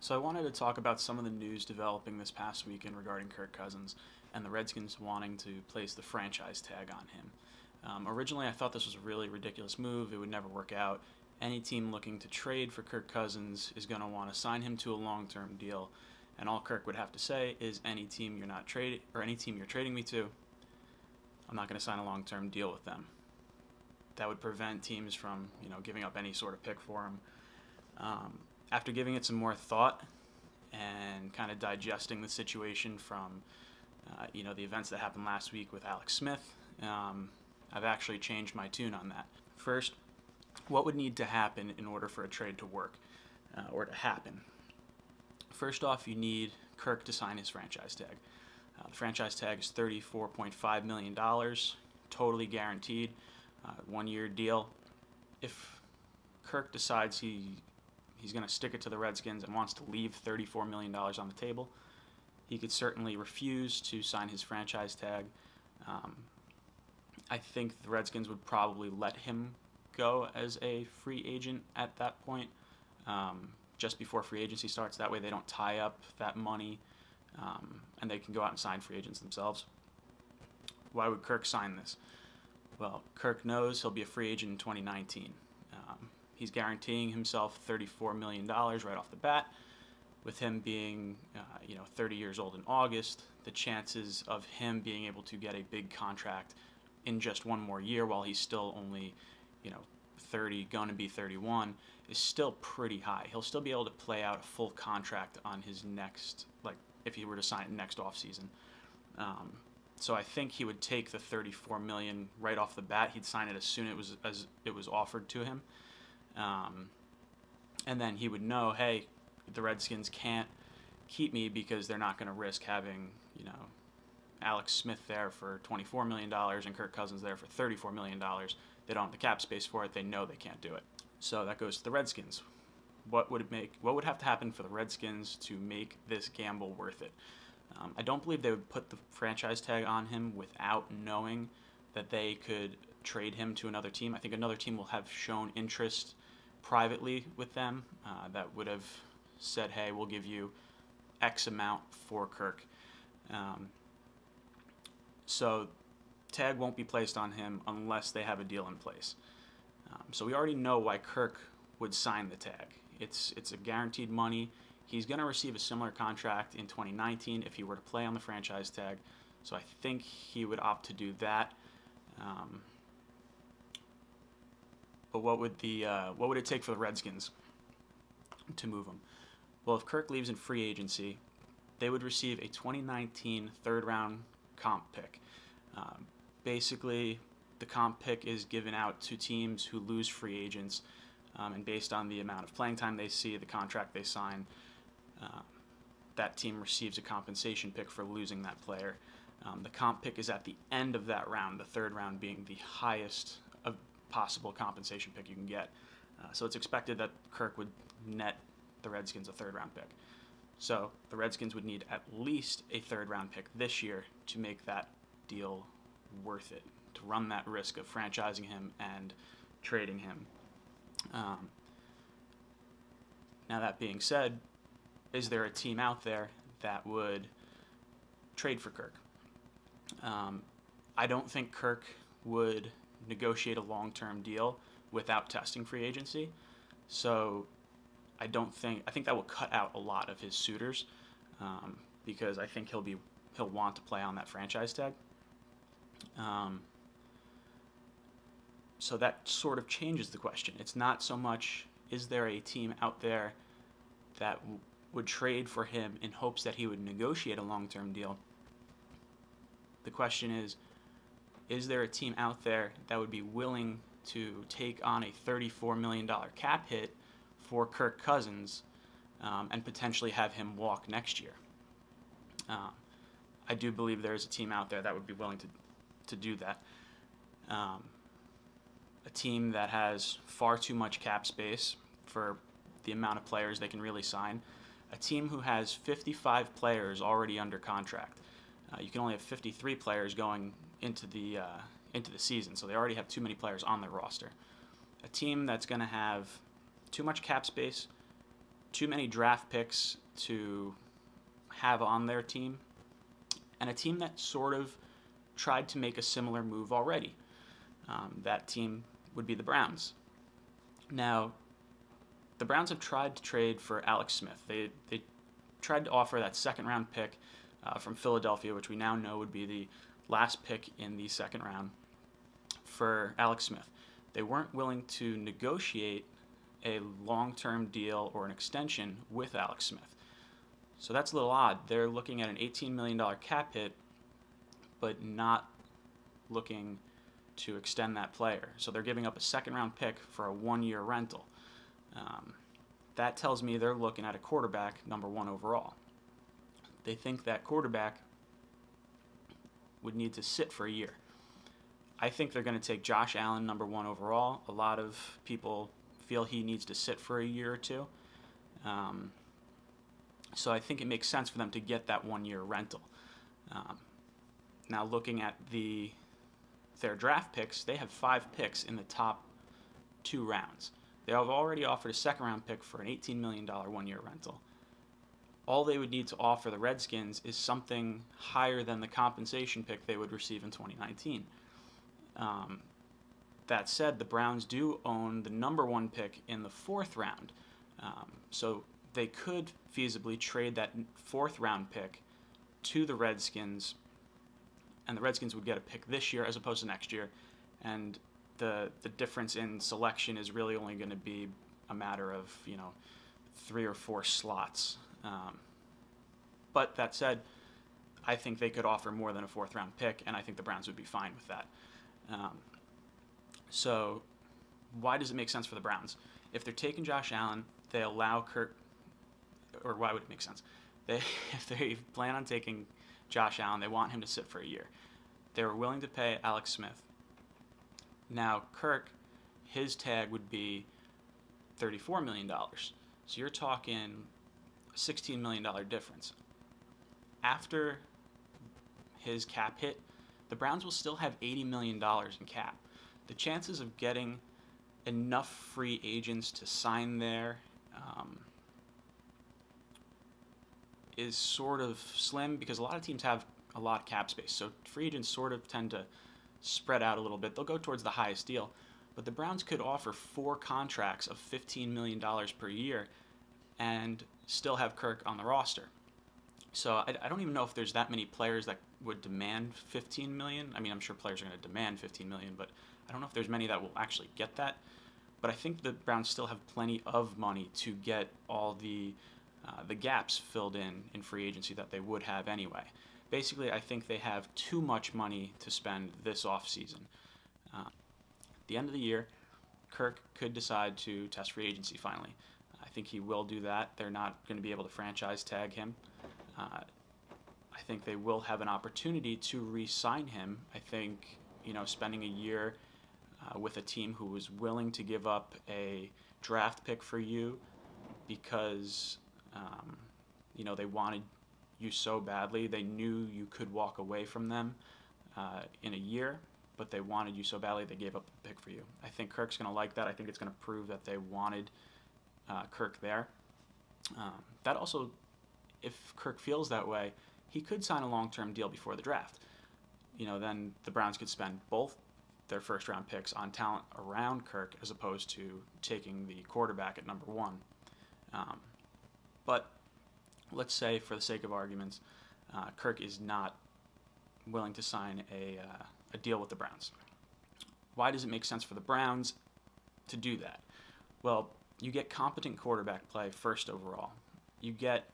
So I wanted to talk about some of the news developing this past weekend regarding Kirk Cousins and the Redskins wanting to place the franchise tag on him. Originally, I thought this was a really ridiculous move. It would never work out. Any team looking to trade for Kirk Cousins is going to want to sign him to a long-term deal, and all Kirk would have to say is, any team you're not trading or any team you're trading me to, I'm not going to sign a long-term deal with them. That would prevent teams from, giving up any sort of pick for him. After giving it some more thought and kind of digesting the situation from, the events that happened last week with Alex Smith, I've actually changed my tune on that. First, what would need to happen in order for a trade to work or to happen? First off, you need Kirk to sign his franchise tag. The franchise tag is $34.5 million, totally guaranteed, one-year deal. If Kirk decides he's going to stick it to the Redskins and wants to leave $34 million on the table, he could certainly refuse to sign his franchise tag. I think the Redskins would probably let him go as a free agent at that point, just before free agency starts. That way they don't tie up that money, and they can go out and sign free agents themselves. Why would Kirk sign this? Well, Kirk knows he'll be a free agent in 2019. He's guaranteeing himself $34 million right off the bat. With him being, 30 years old in August, the chances of him being able to get a big contract in just one more year while he's still only, 30, going to be 31, is still pretty high. He'll still be able to play out a full contract on his next, if he were to sign it next offseason. So I think he would take the $34 million right off the bat. He'd sign it as soon as it was offered to him. And then he would know, hey, the Redskins can't keep me because they're not going to risk having, Alex Smith there for $24 million and Kirk Cousins there for $34 million. They don't have the cap space for it. They know they can't do it. So that goes to the Redskins. What would have to happen for the Redskins to make this gamble worth it? I don't believe they would put the franchise tag on him without knowing that they could trade him to another team. I think another team will have shown interest privately with them that would have said, hey, we'll give you X amount for Kirk. So tag won't be placed on him unless they have a deal in place. So we already know why Kirk would sign the tag. It's a guaranteed money. He's going to receive a similar contract in 2019 if he were to play on the franchise tag. So I think he would opt to do that. But what would it take for the Redskins to move him? Well, if Kirk leaves in free agency, they would receive a 2019 third-round comp pick. Basically, the comp pick is given out to teams who lose free agents, and based on the amount of playing time they see, the contract they sign, that team receives a compensation pick for losing that player. The comp pick is at the end of that round, the third round being the highest of possible compensation pick you can get. So it's expected that Kirk would net the Redskins a third-round pick. So the Redskins would need at least a third-round pick this year to make that deal worth it, to run that risk of franchising him and trading him. Now, that being said, is there a team out there that would trade for Kirk? I don't think Kirk would negotiate a long-term deal without testing free agency. So I think that will cut out a lot of his suitors, because I think he'll want to play on that franchise tag. So that sort of changes the question. It's not so much, is there a team out there that would trade for him in hopes that he would negotiate a long-term deal? The question is there a team out there that would be willing to take on a $34 million cap hit for Kirk Cousins and potentially have him walk next year? I do believe there is a team out there that would be willing to do that. A team that has far too much cap space for the amount of players they can really sign. A team who has 55 players already under contract. You can only have 53 players going into the season, so they already have too many players on their roster. A team that's going to have too much cap space, too many draft picks to have on their team, and a team that sort of tried to make a similar move already. That team would be the Browns. Now, the Browns have tried to trade for Alex Smith. They tried to offer that second-round pick from Philadelphia, which we now know would be the last pick in the second round, for Alex Smith. They weren't willing to negotiate a long-term deal or an extension with Alex Smith. So that's a little odd. They're looking at an $18 million cap hit, but not looking to extend that player. So they're giving up a second-round pick for a one-year rental. That tells me they're looking at a quarterback, number 1 overall. They think that quarterback would need to sit for a year. I think they're going to take Josh Allen, number 1 overall. A lot of people feel he needs to sit for a year or two. So I think it makes sense for them to get that one-year rental. Now looking at their draft picks, they have 5 picks in the top 2 rounds. They have already offered a second-round pick for an $18 million one-year rental. All they would need to offer the Redskins is something higher than the compensation pick they would receive in 2019. That said, the Browns do own the number 1 pick in the 4th round. So they could feasibly trade that 4th round pick to the Redskins, and the Redskins would get a pick this year as opposed to next year. And the difference in selection is really only going to be a matter of 3 or 4 slots. But that said, I think they could offer more than a 4th round pick, and I think the Browns would be fine with that. So why does it make sense for the Browns? If they're taking Josh Allen, they allow Kirk, or why would it make sense? If they plan on taking Josh Allen, they want him to sit for a year. They were willing to pay Alex Smith. Now, Kirk, his tag would be $34 million. So you're talking a $16 million difference. After his cap hit, the Browns will still have $80 million in cap. The chances of getting enough free agents to sign there is sort of slim, because a lot of teams have a lot of cap space. So free agents sort of tend to spread out a little bit. They'll go towards the highest deal. But the Browns could offer 4 contracts of $15 million per year and still have Kirk on the roster. So I don't even know if there's that many players that would demand $15 million. I mean, I'm sure players are going to demand $15 million, but I don't know if there's many that will actually get that. But I think the Browns still have plenty of money to get all the gaps filled in free agency that they would have anyway. Basically, I think they have too much money to spend this offseason. At the end of the year, Kirk could decide to test free agency finally. I think he will do that. They're not going to be able to franchise tag him. I think they will have an opportunity to re-sign him. I think, spending a year with a team who was willing to give up a draft pick for you because, they wanted you so badly. They knew you could walk away from them in a year, but they wanted you so badly they gave up a pick for you. I think Kirk's going to like that. I think it's going to prove that they wanted Kirk there. That also, if Kirk feels that way, he could sign a long-term deal before the draft. Then the Browns could spend both their first-round picks on talent around Kirk as opposed to taking the quarterback at number 1. But let's say, for the sake of arguments, Kirk is not willing to sign a deal with the Browns. Why does it make sense for the Browns to do that? Well, you get competent quarterback play first overall. You get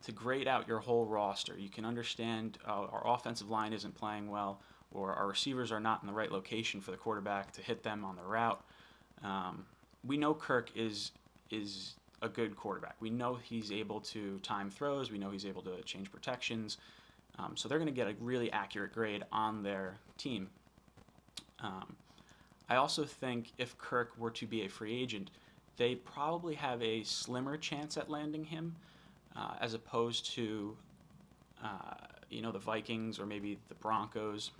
to grade out your whole roster. You can understand our offensive line isn't playing well, or our receivers are not in the right location for the quarterback to hit them on the route. We know Kirk is a good quarterback. We know he's able to time throws. We know he's able to change protections. So they're going to get a really accurate grade on their team. I also think if Kirk were to be a free agent, they probably have a slimmer chance at landing him as opposed to, the Vikings or maybe the Broncos.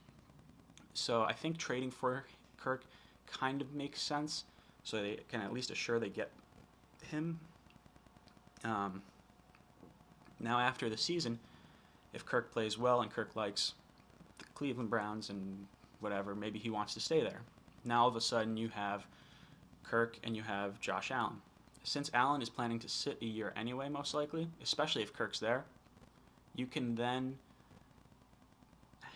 So I think trading for Kirk kind of makes sense, so they can at least assure they get him. Um, Now, after the season, if Kirk plays well and Kirk likes the Cleveland Browns and whatever, maybe he wants to stay there. Now, all of a sudden, you have Kirk and you have Josh Allen. Since Allen is planning to sit a year anyway, most likely, especially if Kirk's there, you can then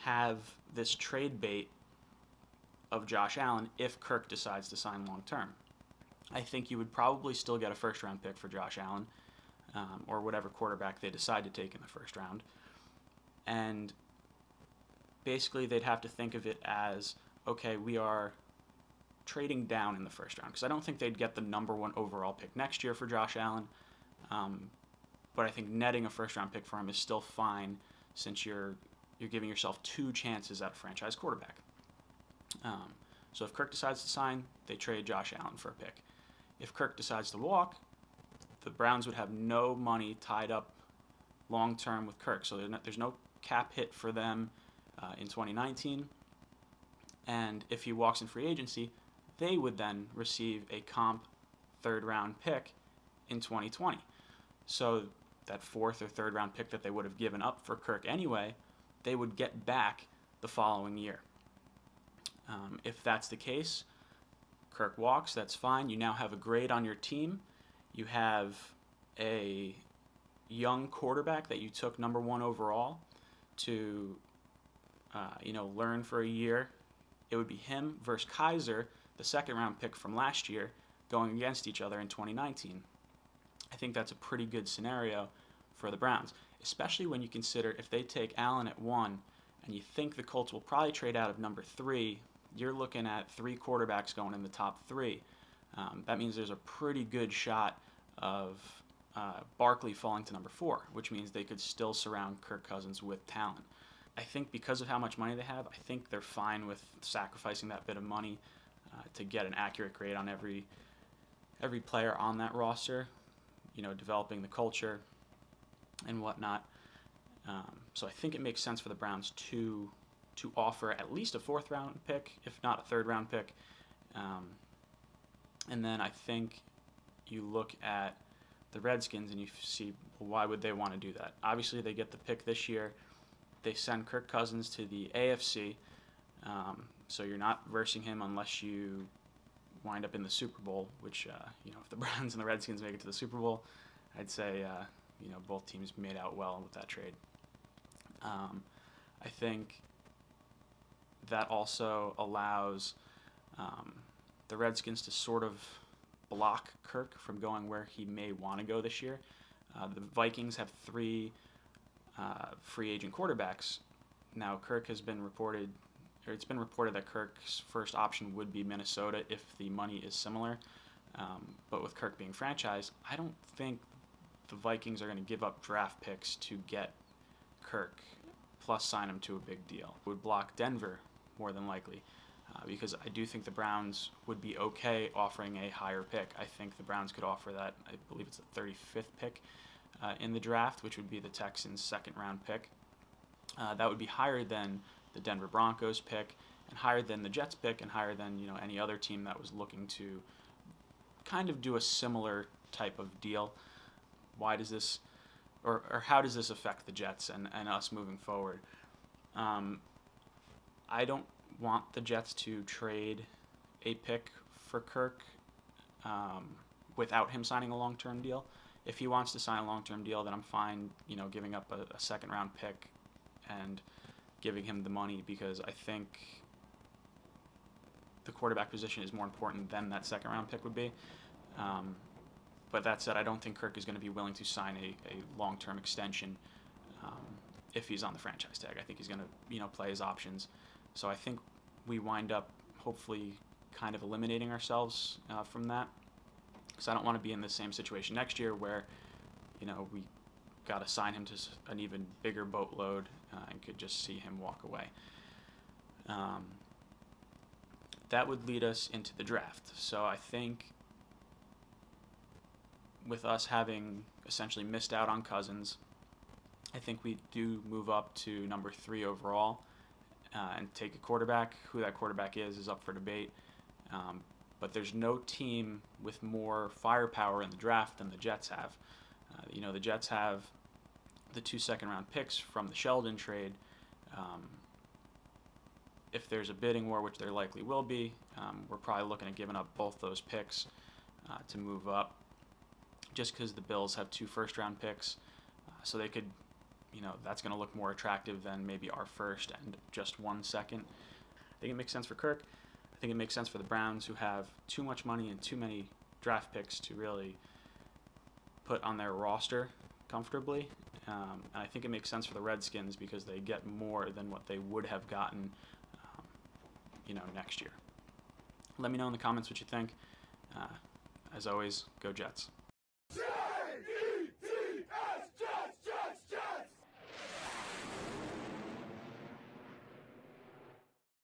have this trade bait of Josh Allen if Kirk decides to sign long term. I think you would probably still get a first round pick for Josh Allen, or whatever quarterback they decide to take in the first round. And basically, they'd have to think of it as, okay, we are trading down in the first round, because I don't think they'd get the number 1 overall pick next year for Josh Allen. But I think netting a first round pick for him is still fine, since you're giving yourself 2 chances at a franchise quarterback. So if Kirk decides to sign, they trade Josh Allen for a pick. If Kirk decides to walk, the Browns would have no money tied up long term with Kirk, so there's no cap hit for them in 2019. And if he walks in free agency, they would then receive a comp 3rd round pick in 2020. So that 4th or 3rd round pick that they would have given up for Kirk anyway, they would get back the following year. If that's the case, Kirk walks, that's fine. You now have a grade on your team. You have a young quarterback that you took number 1 overall to learn for a year. It would be him versus Kaiser, the 2nd round pick from last year, going against each other in 2019. I think that's a pretty good scenario for the Browns, especially when you consider if they take Allen at 1 and you think the Colts will probably trade out of number 3, you're looking at 3 quarterbacks going in the top 3. That means there's a pretty good shot of Barkley falling to number 4, which means they could still surround Kirk Cousins with talent. I think because of how much money they have, I think they're fine with sacrificing that bit of money to get an accurate grade on every player on that roster, developing the culture and whatnot. So I think it makes sense for the Browns to offer at least a 4th round pick, if not a 3rd round pick. And then I think you look at the Redskins and you see, well, why would they want to do that? Obviously, they get the pick this year. They send Kirk Cousins to the AFC, so you're not versing him unless you wind up in the Super Bowl, which, if the Browns and the Redskins make it to the Super Bowl, I'd say, both teams made out well with that trade. I think that also allows the Redskins to sort of block Kirk from going where he may want to go this year. The Vikings have 3 free agent quarterbacks. Now, it's been reported that Kirk's first option would be Minnesota if the money is similar. But with Kirk being franchised, I don't think the Vikings are going to give up draft picks to get Kirk, plus sign him to a big deal. It would block Denver more than likely, because I do think the Browns would be okay offering a higher pick. I think the Browns could offer that, I believe it's the 35th pick in the draft, which would be the Texans' 2nd round pick. That would be higher than the Denver Broncos pick, and higher than the Jets pick, and higher than any other team that was looking to kind of do a similar type of deal. Why does this, or how does this affect the Jets and us moving forward? I don't want the Jets to trade a pick for Kirk without him signing a long-term deal. If he wants to sign a long-term deal, then I'm fine, giving up a 2nd round pick and giving him the money, because I think the quarterback position is more important than that 2nd round pick would be. But that said, I don't think Kirk is going to be willing to sign a long-term extension if he's on the franchise tag. I think he's going to play his options. So I think we wind up hopefully kind of eliminating ourselves from that, because I don't want to be in the same situation next year where we got to sign him to an even bigger boatload and could just see him walk away. That would lead us into the draft. So I think with us having essentially missed out on Cousins, I think we do move up to number 3 overall and take a quarterback. Who that quarterback is up for debate. But there's no team with more firepower in the draft than the Jets have. The Jets have the 2 second-round picks from the Sheldon trade. If there's a bidding war, which there likely will be, we're probably looking at giving up both those picks to move up, just because the Bills have 2 first-round picks, so they could, that's going to look more attractive than maybe our first and just 1 second. I think it makes sense for Kirk. I think it makes sense for the Browns, who have too much money and too many draft picks to really put on their roster comfortably. And I think it makes sense for the Redskins because they get more than what they would have gotten, next year. Let me know in the comments what you think. As always, go Jets.